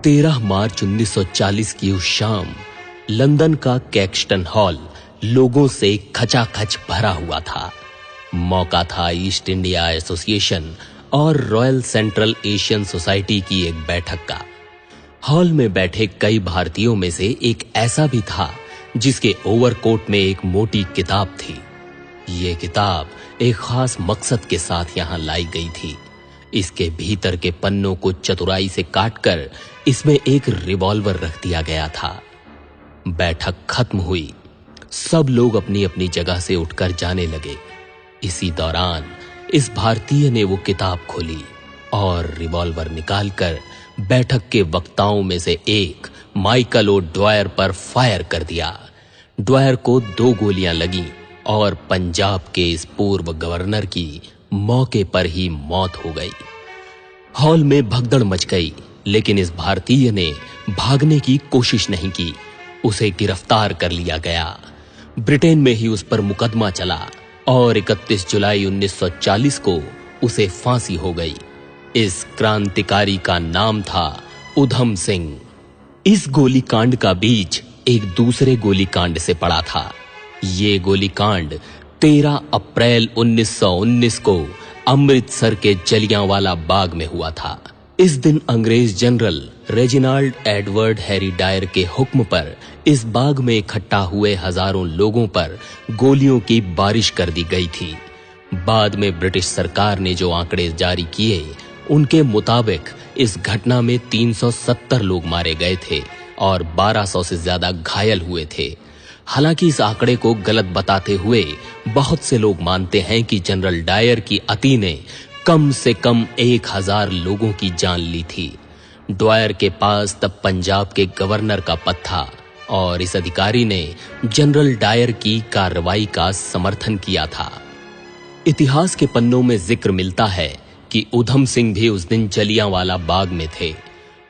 13 मार्च 1940 की उस शाम लंदन का कैक्सटन हॉल लोगों से खचाखच भरा हुआ था। मौका था ईस्ट इंडिया एसोसिएशन और रॉयल सेंट्रल एशियन सोसाइटी की एक बैठक का। हॉल में बैठे कई भारतीयों में से एक ऐसा भी था जिसके ओवरकोट में एक मोटी किताब थी। ये किताब एक खास मकसद के साथ यहां लाई गई थी। इसके भीतर के पन्नों को चतुराई से काटकर इसमें एक रिवॉल्वर रख दिया गया था। बैठक खत्म हुई। सब लोग अपनी अपनी जगह से उठकर जाने लगे। इसी दौरान इस भारतीय ने वो किताब खोली और रिवॉल्वर निकालकर बैठक के वक्ताओं में से एक माइकल ओ ड्वायर पर फायर कर दिया। ड्वायर को 2 गोलियां लगीं और पंजाब के इस पूर्व गवर्नर की मौके पर ही मौत हो गई। हॉल में भगदड़ मच गई, लेकिन इस भारतीय ने भागने की कोशिश नहीं की। उसे गिरफ्तार कर लिया गया। ब्रिटेन में ही उस पर मुकदमा चला और 31 जुलाई 1940 को उसे फांसी हो गई। इस क्रांतिकारी का नाम था उधम सिंह। इस गोलीकांड का बीज एक दूसरे गोलीकांड से पड़ा था। ये गोलीकांड 13 अप्रैल 1919 को अमृतसर के जलियांवाला बाग में हुआ था। इस दिन अंग्रेज general Reginald Edward Harry Dyer के हुक्म पर इस बाग में इकट्ठा हुए हजारों लोगों पर गोलियों की बारिश कर दी गई थी। बाद में ब्रिटिश सरकार ने जो आंकड़े जारी किए, उनके मुताबिक इस घटना में 370 लोग मारे गए थे और 1200 से ज्यादा घायल हुए थे। हालांकि इस आंकड़े को गलत बताते हुए बहुत से लोग मानते हैं कि जनरल डायर की अति ने कम से कम 1000 लोगों की जान ली थी। ड्वायर के पास तब पंजाब के गवर्नर का पद था और इस अधिकारी ने जनरल डायर की कार्रवाई का समर्थन किया था। इतिहास के पन्नों में जिक्र मिलता है कि उधम सिंह भी उस दिन जलियांवाला बाग में थे।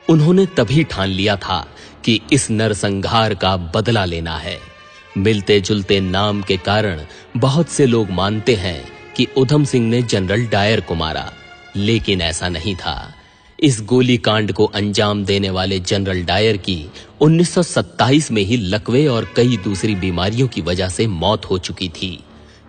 उन्होंने तभी ठान लिया था कि इस नरसंहार का बदला लेना है। मिलते जुलते नाम के कारण बहुत से लोग मानते हैं कि उधम सिंह ने जनरल डायर को मारा, लेकिन ऐसा नहीं था। इस गोलीकांड को अंजाम देने वाले जनरल डायर की 1927 में ही लकवे और कई दूसरी बीमारियों की वजह से मौत हो चुकी थी।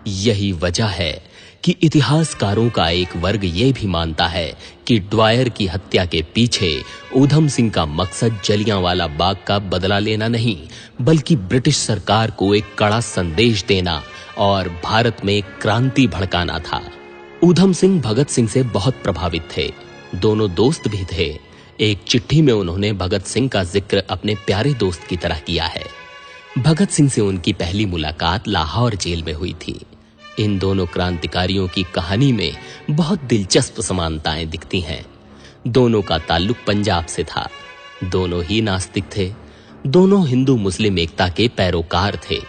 यही वजह है कि इतिहासकारों का एक वर्ग ये भी मानता है कि ड्वायर की हत्या के पीछे उधम सिंह का मकसद जलियांवाला बाग का बदला लेना नहीं, बल्कि ब्रिटिश सरकार को एक कड़ा संदेश देना और भारत में क्रांति भड़काना था। उधम सिंह भगत सिंह से बहुत प्रभावित थे। दोनों दोस्त भी थे। एक चिट्ठी में उन्होंने भगत सिंह का जिक्र अपने प्यारे दोस्त की तरह किया है। भगत सिंह से उनकी पहली मुलाकात लाहौर जेल में हुई थी। इन दोनों क्रांतिकारियों की कहानी में बहुत दिलचस्प समानताएं दिखती हैं। दोनों का ताल्लुक पंजाब से था। दोनों ही नास्तिक थे। दोनों हिंदू मुस्लिम एकता के पैरोकार थे।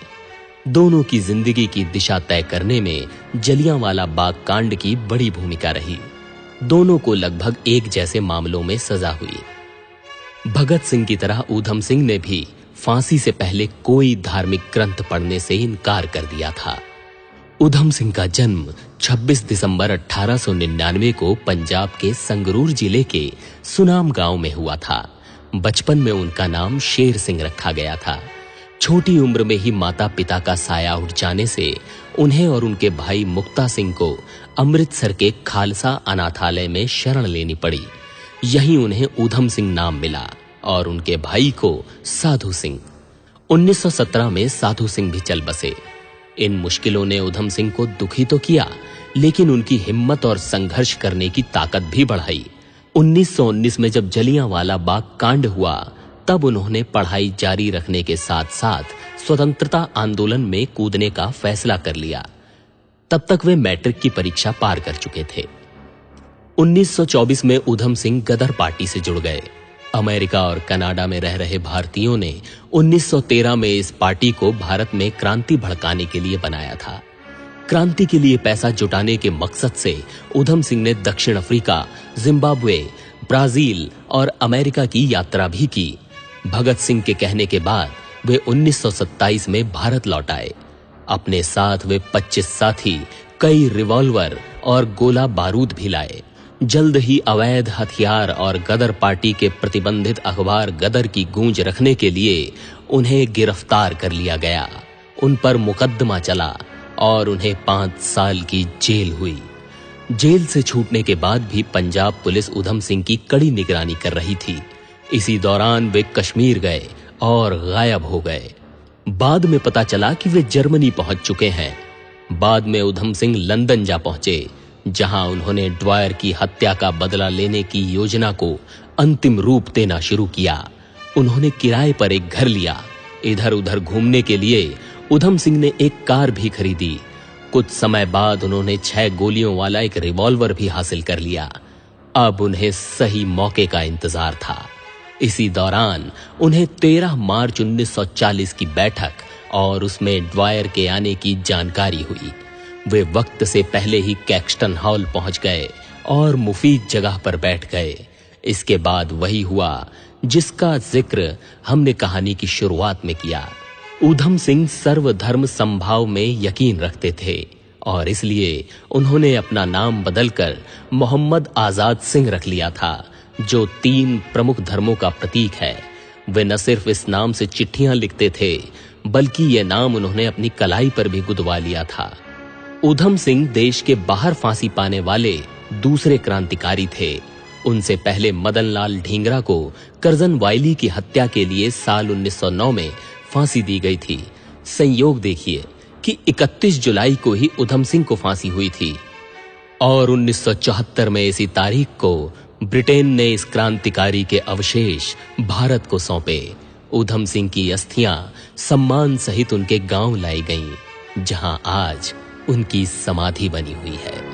दोनों की जिंदगी की दिशा तय करने में जलियांवाला बाग कांड की बड़ी भूमिका रही। दोनों को लगभग एक जैसे मामलों में सजा हुई। भगत सिंह की तरह उधम सिंह ने भी फांसी से पहले कोई धार्मिक ग्रंथ पढ़ने से इनकार कर दिया था। उधम सिंह का जन्म 26 दिसंबर 1899 को पंजाब के संगरूर जिले के सुनाम गांव में हुआ था। बचपन में उनका नाम शेर सिंह रखा गया था। छोटी उम्र में ही माता पिता का साया उठ जाने से उन्हें और उनके भाई मुक्ता सिंह को अमृतसर के खालसा अनाथालय में शरण लेनी पड़ी। यहीं उन्हें उधम सिंह नाम मिला और उनके भाई को साधु सिंह। 1917 में साधु सिंह भी चल बसे। इन मुश्किलों ने उधम सिंह को दुखी तो किया, लेकिन उनकी हिम्मत और संघर्ष करने की ताकत भी बढ़ाई। 1919 में जब जलियांवाला बाग कांड हुआ, तब उन्होंने पढ़ाई जारी रखने के साथ साथ स्वतंत्रता आंदोलन में कूदने का फैसला कर लिया। तब तक वे मैट्रिक की परीक्षा पार कर चुके थे। 1924 में उधम सिंह गदर पार्टी से जुड़ गए। अमेरिका और कनाडा में रह रहे भारतीयों ने 1913 में इस पार्टी को भारत में क्रांति भड़काने के लिए बनाया था। क्रांति के लिए पैसा जुटाने के मकसद से उधम सिंह ने दक्षिण अफ्रीका, जिम्बाब्वे, ब्राजील और अमेरिका की यात्रा भी की। भगत सिंह के कहने के बाद वे 1927 में भारत लौट आए। अपने साथ वे 25 साथी, कई रिवॉल्वर और गोला बारूद भी लाए। जल्द ही अवैध हथियार और गदर पार्टी के प्रतिबंधित अखबार गदर की गूंज रखने के लिए उन्हें गिरफ्तार कर लिया गया। उन पर मुकदमा चला और उन्हें 5 साल की जेल हुई। जेल से छूटने के बाद भी पंजाब पुलिस ऊधम सिंह की कड़ी निगरानी कर रही थी। इसी दौरान वे कश्मीर गए और गायब हो गए। बाद में पता चला कि वे जर्मनी पहुंच चुके हैं। बाद में ऊधम सिंह लंदन जा पहुंचे, जहां उन्होंने ड्वायर की हत्या का बदला लेने की योजना को अंतिम रूप देना शुरू किया। उन्होंने किराए पर एक घर लिया। इधर उधर घूमने के लिए ऊधम सिंह ने एक कार भी खरीदी। कुछ समय बाद उन्होंने 6 गोलियों वाला एक रिवॉल्वर भी हासिल कर लिया। अब उन्हें सही मौके का इंतजार था। इसी दौरान उन्हें 13 मार्च 1940 की बैठक और उसमें ड्वायर के आने की जानकारी हुई। वे वक्त से पहले ही कैक्सटन हॉल पहुंच गए और मुफीद जगह पर बैठ गए। इसके बाद वही हुआ जिसका जिक्र हमने कहानी की शुरुआत में किया। ऊधम सिंह सर्वधर्म समभाव में यकीन रखते थे और इसलिए उन्होंने अपना नाम बदलकर मोहम्मद आजाद सिंह रख लिया था, जो 3 प्रमुख धर्मों का प्रतीक है। वे न सिर्फ इस नाम से चिट्ठियां लिखते थे, बल्कि यह नाम उन्होंने अपनी कलाई पर भी गुदवा लिया था। ऊधम सिंह देश के बाहर फांसी पाने वाले दूसरे क्रांतिकारी थे। उनसे पहले मदनलाल ढींगरा को करजन वायली की हत्या के लिए साल 1909 में फांसी दी गई थी। संयोग देखिए कि 31 जुलाई को ही ऊधम सिंह को फांसी हुई थी और 1974 में इसी तारीख को ब्रिटेन ने इस क्रांतिकारी के अवशेष भारत को सौंपे। ऊधम सिंह की अस्थियां सम्मान सहित उनके गांव लाई गईं, जहां आज उनकी समाधि बनी हुई है।